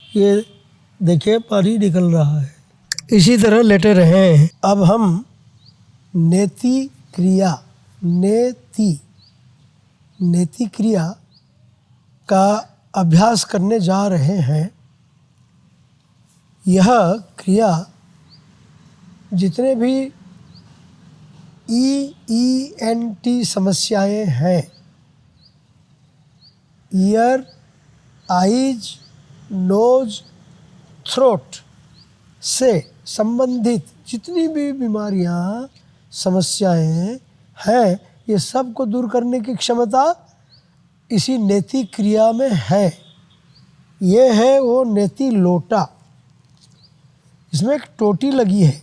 ये देखिए पानी निकल रहा है। इसी तरह लेटे रहें। अब हम नेति क्रिया नेति क्रिया का अभ्यास करने जा रहे हैं। यह क्रिया जितने भी EENT समस्याएं हैं, ईयर, आइज, नोज, थ्रोट से संबंधित जितनी भी बीमारियां, समस्याएं हैं, ये सब को दूर करने की क्षमता इसी नेति क्रिया में है। ये है वो नेति लोटा। इसमें एक टोटी लगी है।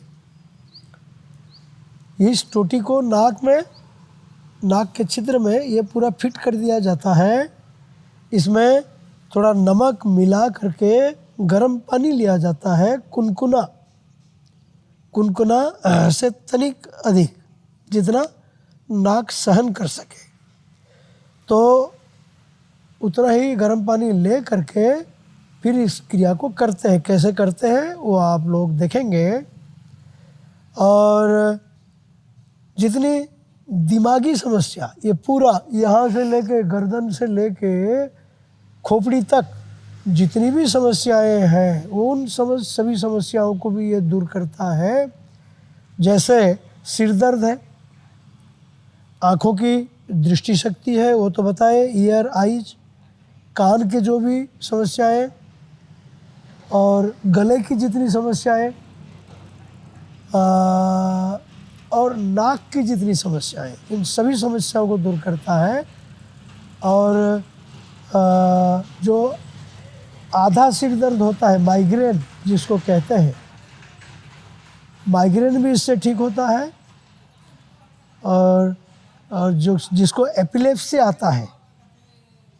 इस टोटी को नाक के छिद्र में ये पूरा फिट कर दिया जाता है। इसमें थोड़ा नमक मिला करके गर्म पानी लिया जाता है, कुनकुना से तनिक अधिक, जितना नाक सहन कर सके, तो उतना ही गर्म पानी ले करके फिर इस क्रिया को करते हैं। कैसे करते हैं वो आप लोग देखेंगे। और जितनी दिमागी समस्या, ये पूरा यहाँ से लेके गर्दन से लेके खोपड़ी तक जितनी भी समस्याएं हैं, उन सभी समस्याओं को भी ये दूर करता है। जैसे सिर दर्द है, आँखों की दृष्टि शक्ति है, वो तो बताए, ईयर, आइज, कान के जो भी समस्याएं और गले की जितनी समस्याएं और नाक की जितनी समस्याएं, इन सभी समस्याओं को दूर करता है। और जो आधा सिर दर्द होता है, माइग्रेन जिसको कहते हैं, माइग्रेन भी इससे ठीक होता है। और जिसको एपिलेप्सी आता है,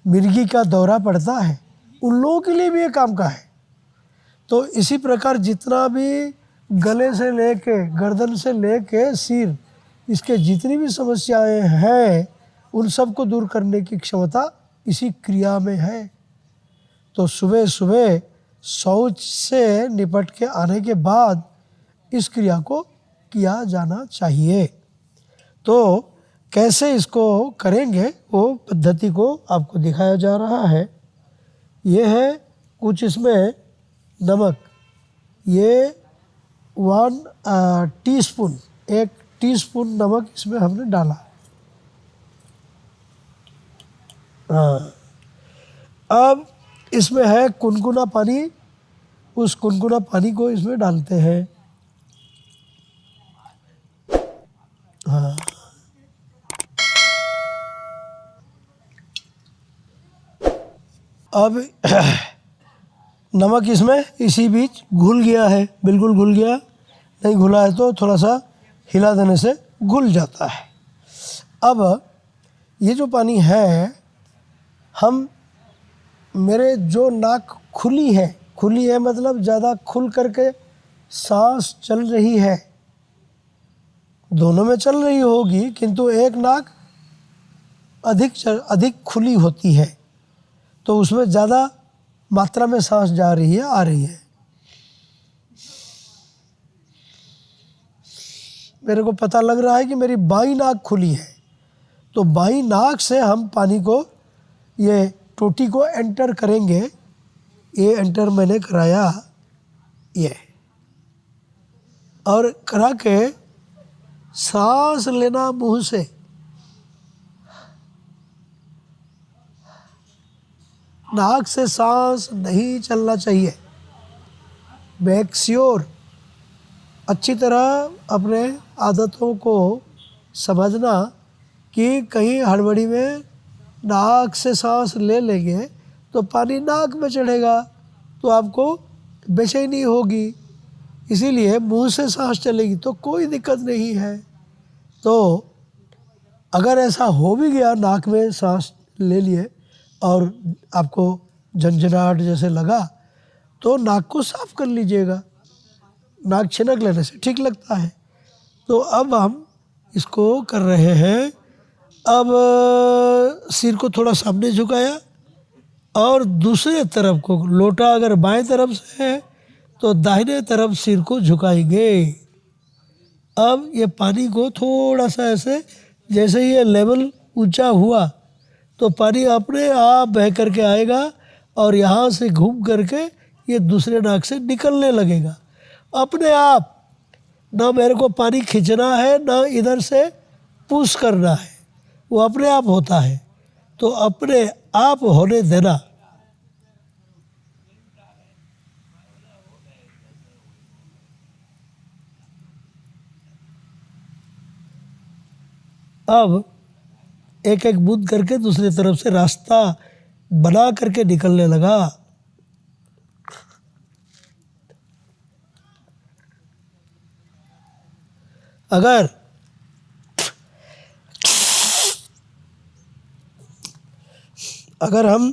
मिर्गी का दौरा पड़ता है, उन लोगों के लिए भी ये काम का है। तो इसी प्रकार जितना भी गले से लेके गर्दन से लेके सिर, इसके जितनी भी समस्याएं हैं, उन सब को दूर करने की क्षमता इसी क्रिया में है। तो सुबह सुबह शौच से निपट के आने के बाद इस क्रिया को किया जाना चाहिए। तो कैसे इसको करेंगे वो पद्धति को आपको दिखाया जा रहा है। ये है कुछ इसमें नमक, ये 1 टीस्पून, 1 टीस्पून नमक इसमें हमने डाला। हाँ, अब इसमें है कुनकुना पानी। उस कुनकुना पानी को इसमें डालते हैं। हाँ, अब नमक इसमें इसी बीच घुल गया है, बिल्कुल घुल गया। नहीं घुला है तो थोड़ा सा हिला देने से घुल जाता है। अब ये जो पानी है, हम मेरे जो नाक खुली है मतलब ज़्यादा खुल करके सांस चल रही है, दोनों में चल रही होगी, किंतु एक नाक अधिक खुली होती है, तो उसमें ज़्यादा मात्रा में सांस जा रही है, आ रही है। मेरे को पता लग रहा है कि मेरी बाईं नाक खुली है, तो बाईं नाक से हम पानी को, ये टोटी को एंटर करेंगे। ये एंटर मैंने कराया, ये, और करा के सांस लेना मुंह से। नाक से सांस नहीं चलना चाहिए। मेक श्योर, अच्छी तरह अपने आदतों को समझना कि कहीं हड़बड़ी में नाक से सांस ले लेंगे तो पानी नाक में चढ़ेगा तो आपको बेचैनी होगी। इसीलिए मुंह से सांस चलेगी तो कोई दिक्कत नहीं है। तो अगर ऐसा हो भी गया, नाक में सांस ले लिए और आपको झंझनाहट जैसे लगा, तो नाक को साफ कर लीजिएगा। नाक छिनक लेने से ठीक लगता है। तो अब हम इसको कर रहे हैं। अब सिर को थोड़ा सामने झुकाया और दूसरे तरफ को, लोटा अगर बाएं तरफ से है तो दाहिने तरफ सिर को झुकाएंगे। अब ये पानी को थोड़ा सा ऐसे, जैसे ही ये लेवल ऊंचा हुआ तो पानी अपने आप बह करके आएगा और यहाँ से घूम करके ये दूसरे नाक से निकलने लगेगा अपने आप। ना मेरे को पानी खींचना है, ना इधर से पुश करना है, वो अपने आप होता है। तो अपने आप होने देना। अब एक एक बूंद करके दूसरी तरफ से रास्ता बना करके निकलने लगा। अगर हम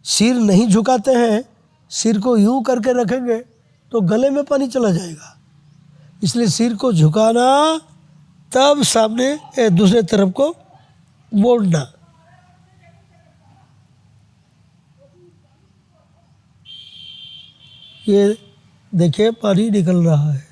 सिर नहीं झुकाते हैं, सिर को यूं करके रखेंगे तो गले में पानी चला जाएगा। इसलिए सिर को झुकाना, तब सामने दूसरे तरफ को मोड़ना। ये देखिए पानी निकल रहा है।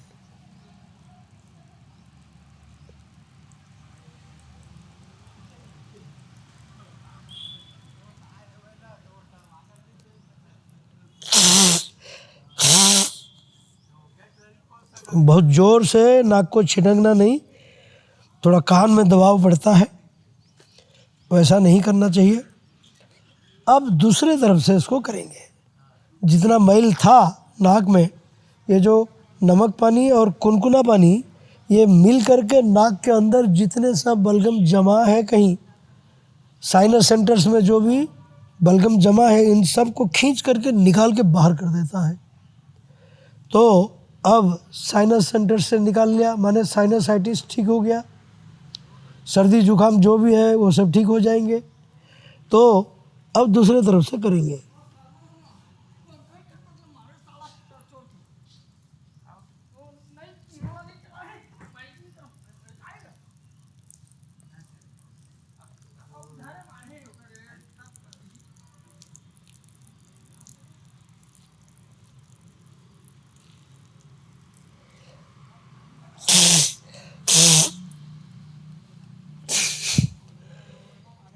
बहुत ज़ोर से नाक को छिड़कना नहीं, थोड़ा कान में दबाव पड़ता है, वैसा नहीं करना चाहिए। अब दूसरे तरफ से इसको करेंगे। जितना मैल था नाक में, ये जो नमक पानी और कुनकुना पानी, ये मिल करके नाक के अंदर जितने सब बलगम जमा है, कहीं साइनस सेंटर्स में जो भी बलगम जमा है, इन सब को खींच करके निकाल के बाहर कर देता है। तो अब साइनस सेंटर से निकाल लिया, माने साइनसाइटिस ठीक हो गया, सर्दी जुकाम जो भी है वो सब ठीक हो जाएंगे। तो अब दूसरे तरफ से करेंगे।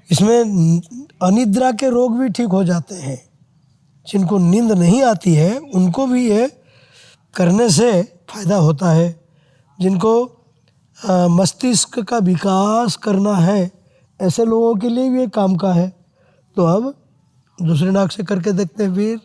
इसमें अनिद्रा के रोग भी ठीक हो जाते हैं। जिनको नींद नहीं आती है उनको भी ये करने से फ़ायदा होता है। जिनको मस्तिष्क का विकास करना है, ऐसे लोगों के लिए भी ये काम का है। तो अब दूसरे नाक से करके देखते हैं फिर।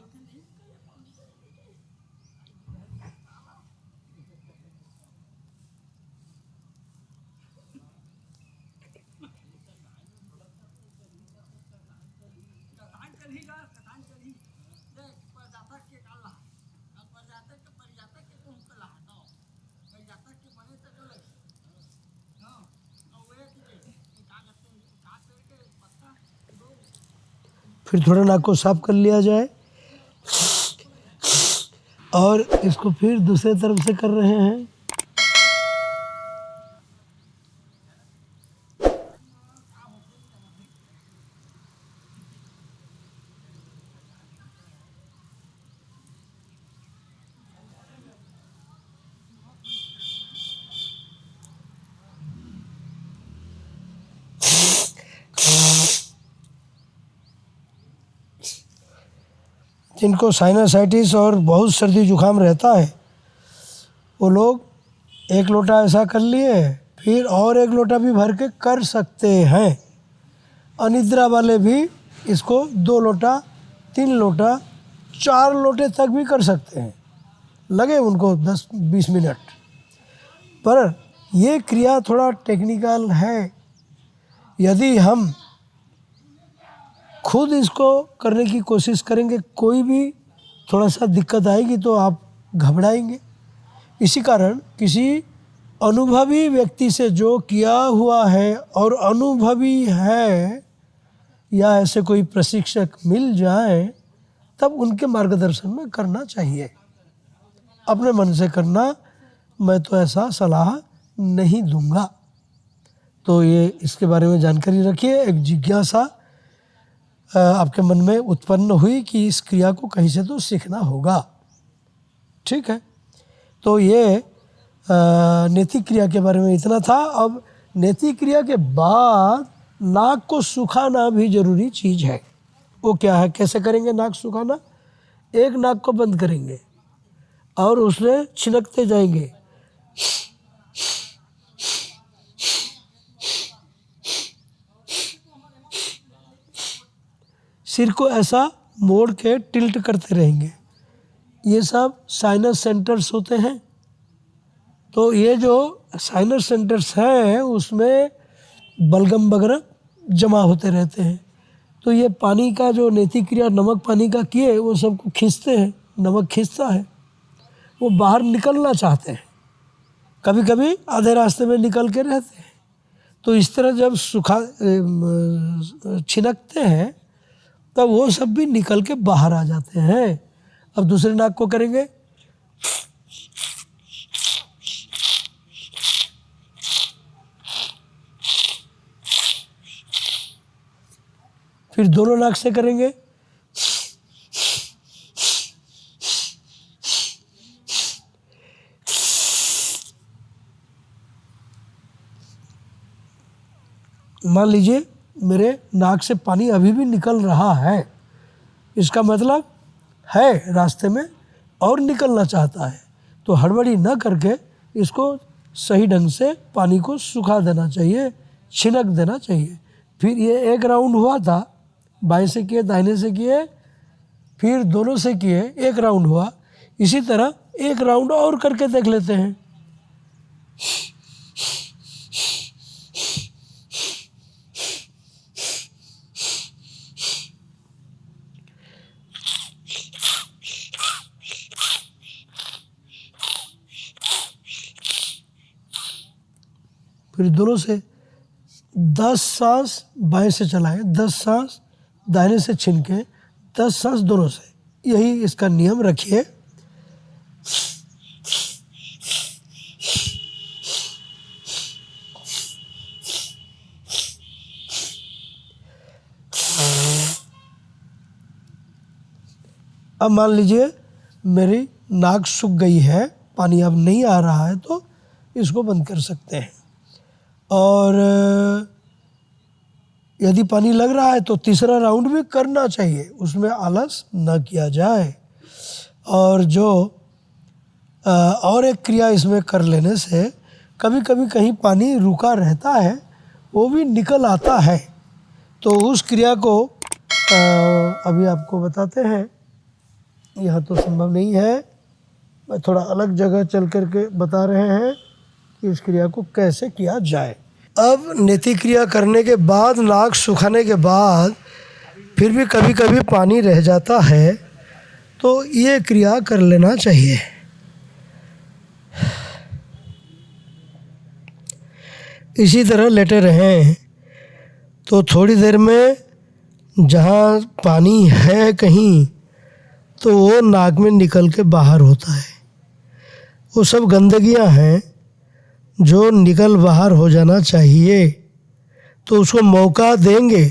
फिर थोड़ा नाक को साफ कर लिया जाए और इसको फिर दूसरे तरफ से कर रहे हैं। जिनको साइनसाइटिस और बहुत सर्दी जुकाम रहता है, वो लोग एक लोटा ऐसा कर लिए, फिर और एक लोटा भी भर के कर सकते हैं। अनिद्रा वाले भी इसको 2 लोटा, 3 लोटा, 4 लोटे तक भी कर सकते हैं, लगे उनको 10-20 मिनट। पर ये क्रिया थोड़ा टेक्निकल है। यदि हम खुद इसको करने की कोशिश करेंगे, कोई भी थोड़ा सा दिक्कत आएगी तो आप घबराएंगे। इसी कारण किसी अनुभवी व्यक्ति से जो किया हुआ है और अनुभवी है, या ऐसे कोई प्रशिक्षक मिल जाए, तब उनके मार्गदर्शन में करना चाहिए। अपने मन से करना मैं तो ऐसा सलाह नहीं दूंगा। तो ये इसके बारे में जानकारी रखिए। एक जिज्ञासा आपके मन में उत्पन्न हुई कि इस क्रिया को कहीं से तो सीखना होगा। ठीक है, तो ये नेति क्रिया के बारे में इतना था। अब नेति क्रिया के बाद नाक को सुखाना भी जरूरी चीज़ है। वो क्या है, कैसे करेंगे नाक सुखाना? एक नाक को बंद करेंगे और उसमें छिनकते जाएंगे। सिर को ऐसा मोड़ के टिल्ट करते रहेंगे। ये सब साइनस सेंटर्स होते हैं। तो ये जो साइनस सेंटर्स हैं उसमें बलगम वगैरह जमा होते रहते हैं। तो ये पानी का जो नेति क्रिया नमक पानी का किए वो सबको खींचते हैं, नमक खींचता है, वो बाहर निकलना चाहते हैं। कभी कभी आधे रास्ते में निकल के रहते हैं। तो इस तरह जब छिनकते हैं तब वो सब भी निकल के बाहर आ जाते हैं। अब दूसरे नाक को करेंगे। फिर दोनों नाक से करेंगे। मान लीजिए मेरे नाक से पानी अभी भी निकल रहा है, इसका मतलब है रास्ते में और निकलना चाहता है। तो हड़बड़ी न करके इसको सही ढंग से पानी को सुखा देना चाहिए, छिनक देना चाहिए। फिर ये एक राउंड हुआ था, बाएं से किए दाहिने से किए, फिर दोनों से किए, एक राउंड हुआ। इसी तरह एक राउंड और करके देख लेते हैं। फिर दोनों से 10 सांस बाएं से चलाएं, 10 सांस दाहिने से छीनके, 10 सांस दोनों से। यही इसका नियम रखिए। अब मान लीजिए मेरी नाक सूख गई है, पानी अब नहीं आ रहा है, तो इसको बंद कर सकते हैं। और यदि पानी लग रहा है तो तीसरा राउंड भी करना चाहिए, उसमें आलस न किया जाए। और जो और एक क्रिया इसमें कर लेने से कभी कभी कहीं पानी रुका रहता है, वो भी निकल आता है। तो उस क्रिया को अभी आपको बताते हैं। यहाँ तो संभव नहीं है, मैं थोड़ा अलग जगह चल कर के बता रहे हैं कि इस क्रिया को कैसे किया जाए। अब नेति क्रिया करने के बाद, नाक सुखाने के बाद फिर भी कभी कभी पानी रह जाता है, तो ये क्रिया कर लेना चाहिए। इसी तरह लेटे रहें तो थोड़ी देर में जहाँ पानी है कहीं, तो वो नाक में निकल के बाहर होता है। वो सब गंदगियाँ हैं जो निकल बाहर हो जाना चाहिए, तो उसको मौका देंगे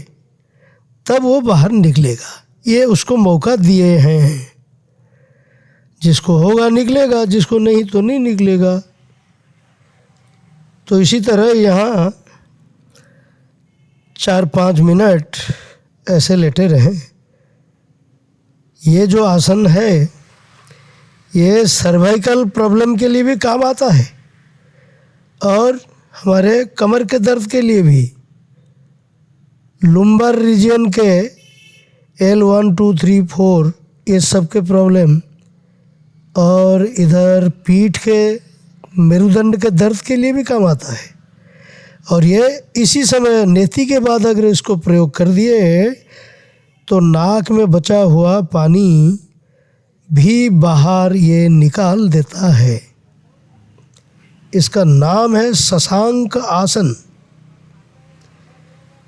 तब वो बाहर निकलेगा। ये उसको मौका दिए हैं, जिसको होगा निकलेगा, जिसको नहीं तो नहीं निकलेगा। तो इसी तरह यहाँ 4-5 मिनट ऐसे लेटे रहें। ये जो आसन है ये सर्वाइकल प्रॉब्लम के लिए भी काम आता है और हमारे कमर के दर्द के लिए भी। लुम्बर रीजन के L1, 2, 3, 4 ये सब के प्रॉब्लम, और इधर पीठ के मेरुदंड के दर्द के लिए भी काम आता है। और ये इसी समय नेति के बाद अगर इसको प्रयोग कर दिए तो नाक में बचा हुआ पानी भी बाहर ये निकाल देता है। इसका नाम है शशांक आसन।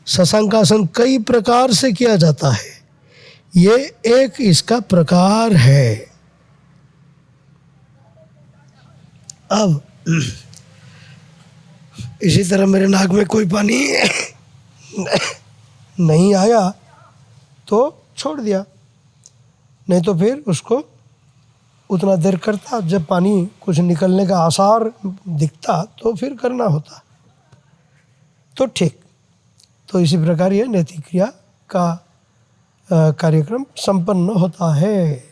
शशांक आसन कई प्रकार से किया जाता है, ये एक इसका प्रकार है। अब इसी तरह मेरे नाक में कोई पानी नहीं आया तो छोड़ दिया, नहीं तो फिर उसको उतना देर करता, जब पानी कुछ निकलने का आसार दिखता तो फिर करना होता। तो ठीक, तो इसी प्रकार ये नैतिक क्रिया का कार्यक्रम संपन्न होता है।